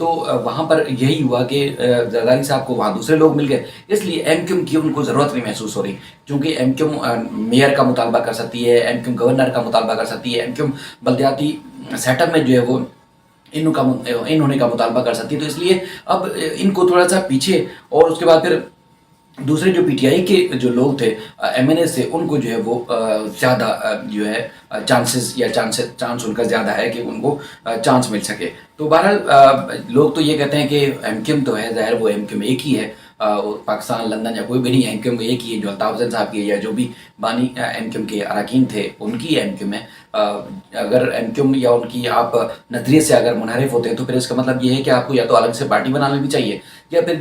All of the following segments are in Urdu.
تو وہاں پر یہی ہوا کہ زرداری صاحب کو وہاں دوسرے لوگ مل گئے، اس لیے ایم کیو ایم کی ان کو ضرورت نہیں محسوس ہو رہی، کیونکہ ایم کیو ایم میئر کا مطالبہ کر سکتی ہے، ایم کیو ایم گورنر کا مطالبہ کر سکتی ہے، ایم کیو ایم بلدیاتی سیٹ اپ میں جو ہے وہ ان ہونے کا مطالبہ کر سکتی ہے، تو اس لیے اب ان کو تھوڑا سا پیچھے، اور اس کے بعد پھر دوسرے جو پی ٹی آئی کے جو لوگ تھے ایم این اے سے، ان کو جو ہے وہ زیادہ جو ہے چانسز یا چانس ان کا زیادہ ہے کہ ان کو چانس مل سکے. تو بہرحال لوگ تو یہ کہتے ہیں کہ ایم کیو ایم تو ہے، ظاہر وہ ایم کیو ایم ایک ہی ہے، پاکستان لندن یا کوئی بھی نہیں، ایم کیو ایم ایک ہی ہے، جو الطاف حسین صاحب کی یا جو بھی بانی ایم کیو ایم کے اراکین تھے ان کی ایم کیو ایم ہے. اگر ایم کیو ایم یا ان کی آپ نظریے سے اگر منحرف ہوتے ہیں تو پھر اس کا مطلب یہ ہے کہ آپ کو یا تو الگ سے پارٹی بنا لینی چاہیے، یا پھر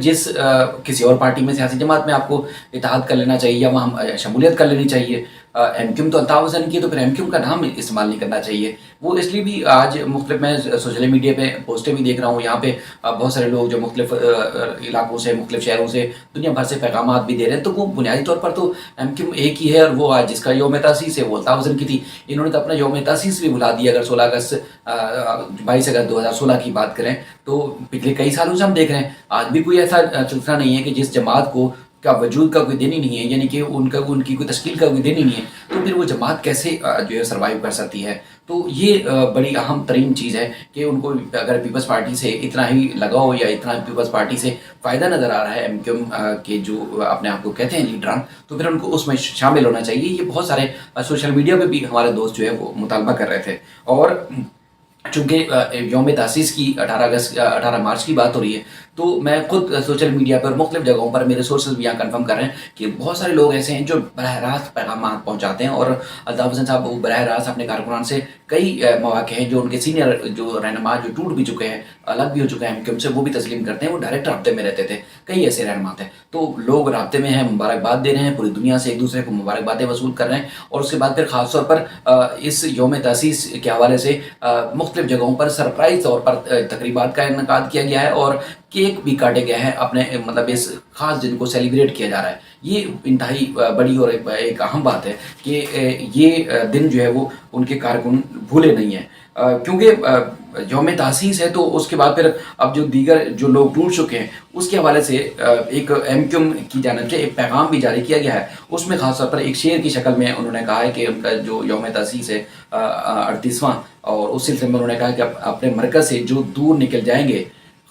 کسی اور پارٹی میں سیاسی جماعت میں آپ کو اتحاد کر لینا چاہیے یا وہاں شمولیت کر لینی چاہیے. ایم کیو ایم تو الطاف حسین کی ہے، تو پھر ایم کیو ایم کا نام استعمال نہیں کرنا چاہیے. وہ اس لیے بھی آج مختلف، میں سوشل میڈیا پہ پوسٹیں بھی دیکھ رہا ہوں، یہاں پہ بہت سارے لوگ جو مختلف علاقوں سے، مختلف شہروں سے، دنیا بھر سے پیغامات بھی دے رہے ہیں. تو وہ بنیادی طور پر تو ایم کیو ایم ایک ہی ہے، اور وہ آج جس کا یوم تاسیس ہے وہ الطاف حسین کی تھی. انہوں نے تو اپنا یوم تاسیس بھی بھلا دیا. اگر 22 اگست 2016 کی بات کریں تو پچھلے کئی سالوں سے ہم دیکھ رہے ہیں آج بھی کوئی ایسا سلسلہ نہیں ہے کہ جس جماعت کو کا وجود کا کوئی دن ہی نہیں ہے، یعنی کہ ان کی کوئی تشکیل کا کوئی دن ہی نہیں ہے، تو پھر وہ جماعت کیسے جو ہے سروائیو کر سکتی ہے. تو یہ بڑی اہم ترین چیز ہے کہ ان کو اگر پیپلز پارٹی سے اتنا ہی لگاؤ یا اتنا پیپلز پارٹی سے فائدہ نظر آ رہا ہے ایم کیو ایم کے جو اپنے آپ کو کہتے ہیں لیڈران، تو پھر ان کو اس میں شامل ہونا چاہیے. یہ بہت سارے سوشل میڈیا پہ بھی ہمارے دوست جو ہے وہ مطالبہ کر رہے تھے. اور چونکہ یوم تاسیس کی 18 مارچ کی بات ہو رہی ہے، تو میں خود سوشل میڈیا پر مختلف جگہوں پر، میرے سورسز بھی یہاں کنفرم کر رہے ہیں کہ بہت سارے لوگ ایسے ہیں جو براہ راست پیغامات پہنچاتے ہیں. اور الطاف حسین صاحب وہ براہ راست اپنے کارکنان سے کئی مواقع ہیں جو ان کے سینئر جو رہنما جو ٹوٹ بھی چکے ہیں، الگ بھی ہو چکے ہیں ایم کیو ایم سے، وہ بھی تسلیم کرتے ہیں. وہ ڈائریکٹ رابطے میں رہتے تھے، کئی ایسے رہنما تھے. تو لوگ رابطے میں ہیں، مبارکباد دے رہے ہیں، پوری دنیا سے ایک دوسرے کو مبارکبادیں وصول کر رہے ہیں. اور اس کے بعد پھر خاص طور پر اس یوم تاسیس کے حوالے سے مختلف جگہوں پر سرپرائز طور پر تقریبات کا انعقاد کیا گیا ہے، اور کیک بھی کاٹے گئے ہیں اپنے مطلب اس خاص دن کو سیلیبریٹ کیا جا رہا ہے. یہ انتہائی بڑی اور ایک اہم بات ہے کہ یہ دن جو ہے وہ ان کے کارکن بھولے نہیں ہیں، کیونکہ یوم تاسیس ہے. تو اس کے بعد پھر اب جو دیگر جو لوگ ٹوٹ چکے ہیں اس کے حوالے سے ایک ایم کیو ایم کی جانب سے ایک پیغام بھی جاری کیا گیا ہے. اس میں خاص طور پر ایک شعر کی شکل میں انہوں نے کہا ہے کہ ان کا جو یوم تاسیس ہے 38واں، اور اس سلسلے میں انہوں نے کہا کہ اپنے مرکز سے جو دور نکل جائیں گے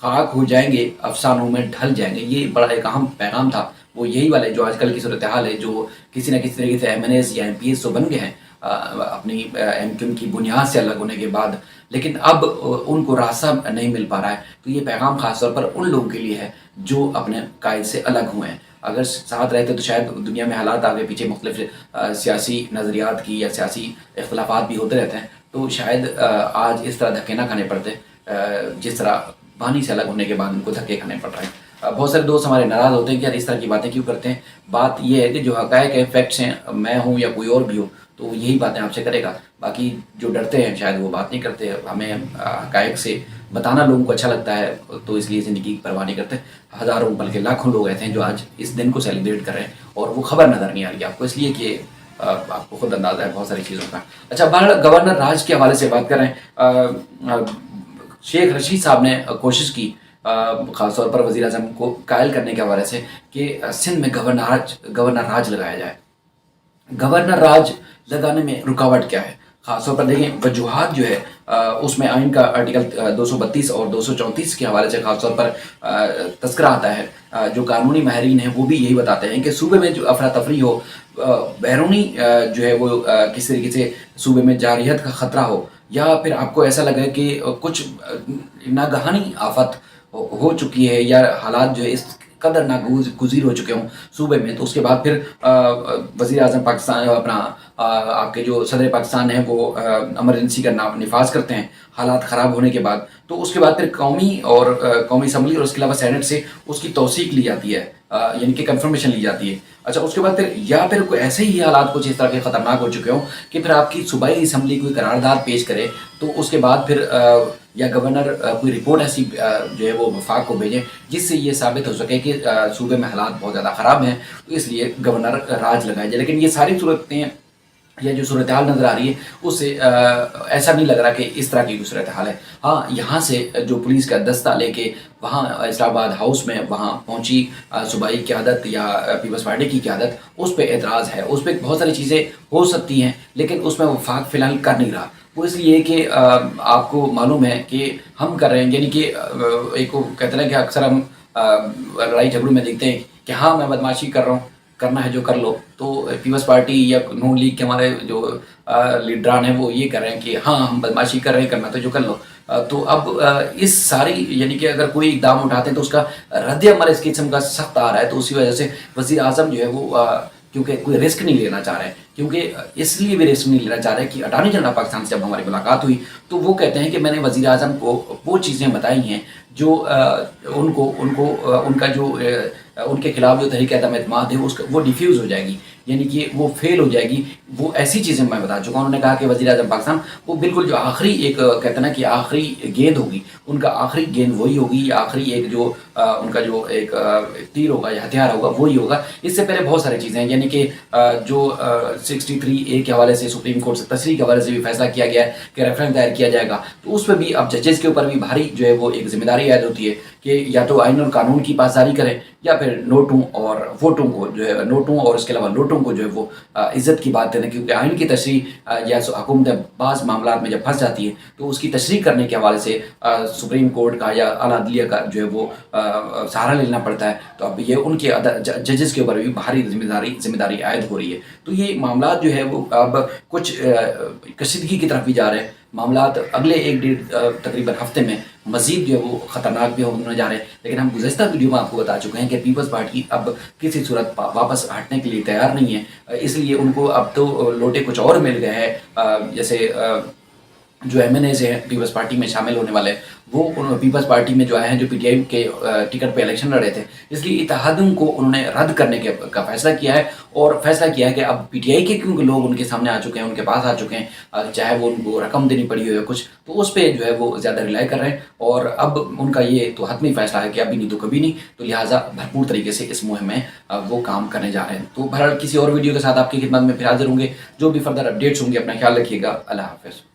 خاک ہو جائیں گے، افسانوں میں ڈھل جائیں گے. یہ بڑا ایک اہم پیغام تھا. وہ یہی والے جو آج کل کی صورتحال ہے، جو کسی نہ کسی طریقے سے ایم این ایز یا ایم پی ایز تو بن گئے ہیں اپنی ایم کیو ایم کی بنیاد سے الگ ہونے کے بعد، لیکن اب ان کو راستہ نہیں مل پا رہا ہے. تو یہ پیغام خاص طور پر ان لوگوں کے لیے ہے جو اپنے قائد سے الگ ہوئے ہیں. اگر ساتھ رہتے تو شاید دنیا میں حالات آگے پیچھے مختلف سیاسی نظریات کی یا سیاسی اختلافات بھی ہوتے رہتے ہیں، تو شاید آج اس طرح دھکے نہ کھانے پڑتے جس طرح بانی سے الگ ہونے کے بعد ان کو دھکے کھانے پڑ رہے ہیں. بہت سارے دوست ہمارے ناراض ہوتے ہیں کہ یار اس طرح کی باتیں کیوں کرتے ہیں. بات یہ ہے کہ جو حقائق ہیں، فیکٹس ہیں، میں ہوں یا کوئی اور بھی ہو تو یہی باتیں آپ سے کرے گا. باقی جو ڈرتے ہیں شاید وہ بات نہیں کرتے. ہمیں حقائق سے بتانا لوگوں کو اچھا لگتا ہے، تو اس لیے زندگی کی پرواہ نہیں کرتے. ہزاروں بلکہ لاکھوں لوگ ایسے ہیں جو آج اس دن کو سیلیبریٹ کر رہے ہیں اور وہ خبر نظر نہیں آ رہی ہے آپ کو، اس لیے کہ آپ کو خود اندازہ ہے بہت ساری چیزوں کا. اچھا، بہرحال گورنر راج کے حوالے سے بات کر رہے ہیں. شیخ رشید صاحب نے کوشش کی خاص طور پر وزیر اعظم کو قائل کرنے کے حوالے سے کہ سندھ میں گورنر راج لگایا جائے. گورنر راج لگانے میں رکاوٹ کیا ہے؟ خاص طور پر دیکھیں وجوہات جو ہے اس میں آئین کا آرٹیکل 232 اور 234 کے حوالے سے خاص طور پر تذکرہ آتا ہے. جو قانونی ماہرین ہیں وہ بھی یہی بتاتے ہیں کہ صوبے میں جو افراتفری ہو، بیرونی جو ہے وہ کسی طریقے سے صوبے میں جارحیت کا خطرہ ہو، یا پھر آپ کو ایسا لگے کہ کچھ ناگہانی آفت ہو چکی ہے یا حالات جو ہے اس قدر ناگزیر ہو چکے ہوں صوبے میں، تو اس کے بعد پھر وزیر اعظم پاکستان اپنا آپ کے جو صدر پاکستان ہیں وہ ایمرجنسی کا نفاذ کرتے ہیں حالات خراب ہونے کے بعد. تو اس کے بعد پھر قومی اسمبلی اور اس کے علاوہ سینٹ سے اس کی توثیق لی جاتی ہے، یعنی کہ کنفرمیشن لی جاتی ہے. اچھا، اس کے بعد پھر کوئی ایسے ہی حالات کچھ اس طرح کے خطرناک ہو چکے ہوں کہ پھر آپ کی صوبائی اسمبلی کوئی قرارداد پیش کرے، تو اس کے بعد پھر یا گورنر کوئی رپورٹ ایسی جو ہے وہ وفاق کو بھیجیں جس سے یہ ثابت ہو سکے کہ صوبے میں حالات بہت زیادہ خراب ہیں، تو اس لیے گورنر راج لگایا جائے. لیکن یہ ساری صورتیں یا جو صورتحال نظر آ رہی ہے اس سے ایسا نہیں لگ رہا کہ اس طرح کی کوئی صورتحال ہے۔ ہاں، یہاں سے جو پولیس کا دستہ لے کے وہاں اسلام آباد ہاؤس میں وہاں پہنچی صوبائی قیادت یا پیپلز پارٹی کی قیادت، اس پہ اعتراض ہے، اس پہ بہت ساری چیزیں ہو سکتی ہیں، لیکن اس میں وفاق فی الحال کر نہیں رہا۔ وہ اس لیے کہ آپ کو معلوم ہے کہ ہم کر رہے ہیں، یعنی کہ ایک وہ کہتے ہیں کہ اکثر ہم لڑائی جھگڑوں میں دیکھتے ہیں کہ ہاں میں بدماشی کر رہا ہوں، کرنا ہے جو کر لو۔ تو پیپلز پارٹی یا نون لیگ کے ہمارے جو لیڈران ہیں وہ یہ کر رہے ہیں کہ ہاں ہم بدماشی کر رہے ہیں، کرنا تو جو کر لو۔ تو اب اس ساری یعنی کہ اگر کوئی اقدام اٹھاتے ہیں تو اس کا رد عمل اس قسم کا سخت آ رہا ہے، تو اسی وجہ سے وزیر اعظم جو ہے وہ کیونکہ کوئی رسک نہیں لینا چاہ رہے ہیں، کیونکہ اس لیے بھی رسک نہیں لینا چاہ رہے کہ اٹارنی جنرل پاکستان سے جب ہماری ملاقات ہوئی تو وہ کہتے ہیں کہ میں نے وزیر اعظم کو وہ چیزیں بتائی ہیں جو ان کا جو ان کے خلاف جو تحریک عدم اعتماد ہے وہ ڈیفیوز ہو جائے گی، یعنی کہ وہ فیل ہو جائے گی۔ وہ ایسی چیزیں میں بتا چکا ہوں۔ انہوں نے کہا کہ وزیر اعظم پاکستان وہ بالکل جو آخری ایک کہتے ہیں نا کہ آخری گیند ہوگی، ان کا آخری گیند وہی ہوگی، آخری ایک جو ان کا جو ایک تیر ہوگا یا ہتھیار ہوگا وہی ہوگا۔ اس سے پہلے بہت ساری چیزیں ہیں، یعنی کہ جو 63A کے حوالے سے سپریم کورٹ سے تصریح کے حوالے سے بھی فیصلہ کیا گیا ہے کہ ریفرنس دائر کیا جائے گا، تو اس پہ بھی اب ججز کے اوپر بھی بھاری جو ہے وہ ایک ذمہ داری عائد ہوتی ہے کہ یا تو آئین اور قانون کی پاسداری کریں یا پھر نوٹوں اور ووٹوں کو جو ہے نوٹوں اور اس کے علاوہ نوٹوں کو جو ہے وہ عزت کی بات کریں، کیونکہ آئین کی تشریح یا حکومت بعض معاملات میں جب پھنس جاتی ہے تو اس کی تشریح کرنے کے حوالے سے سپریم کورٹ کا یا اعلیٰ عدلیہ کا جو ہے وہ سہارا لینا پڑتا ہے۔ تو اب یہ ان کے ججز کے اوپر بھی بھاری ذمہ داری عائد ہو رہی ہے۔ تو یہ معاملات جو ہے وہ اب کچھ کشیدگی کی طرف بھی جا رہے ہیں۔ معاملات اگلے ایک ڈیڑھ تقریباً ہفتے میں مزید جو ہے وہ خطرناک بھی ہونے جا رہے ہیں، لیکن ہم گزشتہ ویڈیو میں آپ کو بتا چکے ہیں کہ پیپلز پارٹی اب کسی صورت واپس ہٹنے کے لیے تیار نہیں ہے، اس لیے ان کو اب تو لوٹے کچھ اور مل گئے ہیں۔ جیسے جو MNAs ہیں پیپلز پارٹی میں شامل ہونے والے، وہ پیپلز پارٹی میں جو آئے ہیں جو PTI کے ٹکٹ پہ الیکشن لڑے تھے، اس لیے اتحادیوں کو انہوں نے رد کرنے کا فیصلہ کیا ہے، اور فیصلہ کیا ہے کہ اب PTI کے کیونکہ لوگ ان کے سامنے آ چکے ہیں، ان کے پاس آ چکے ہیں، چاہے وہ ان کو رقم دینی پڑی ہو یا کچھ، تو اس پہ جو ہے وہ زیادہ ریلائی کر رہے ہیں، اور اب ان کا یہ تو حتمی فیصلہ ہے کہ ابھی نہیں تو کبھی نہیں، تو لہٰذا بھرپور طریقے سے اس مہم میں وہ کام کرنے جا رہے ہیں۔ تو بہرحال کسی اور ویڈیو کے ساتھ آپ کی خدمت میں پھر حاضر ہوں گے، جو بھی فردر اپڈیٹس ہوں گے اپنا خیال رکھیے گا۔ اللہ حافظ۔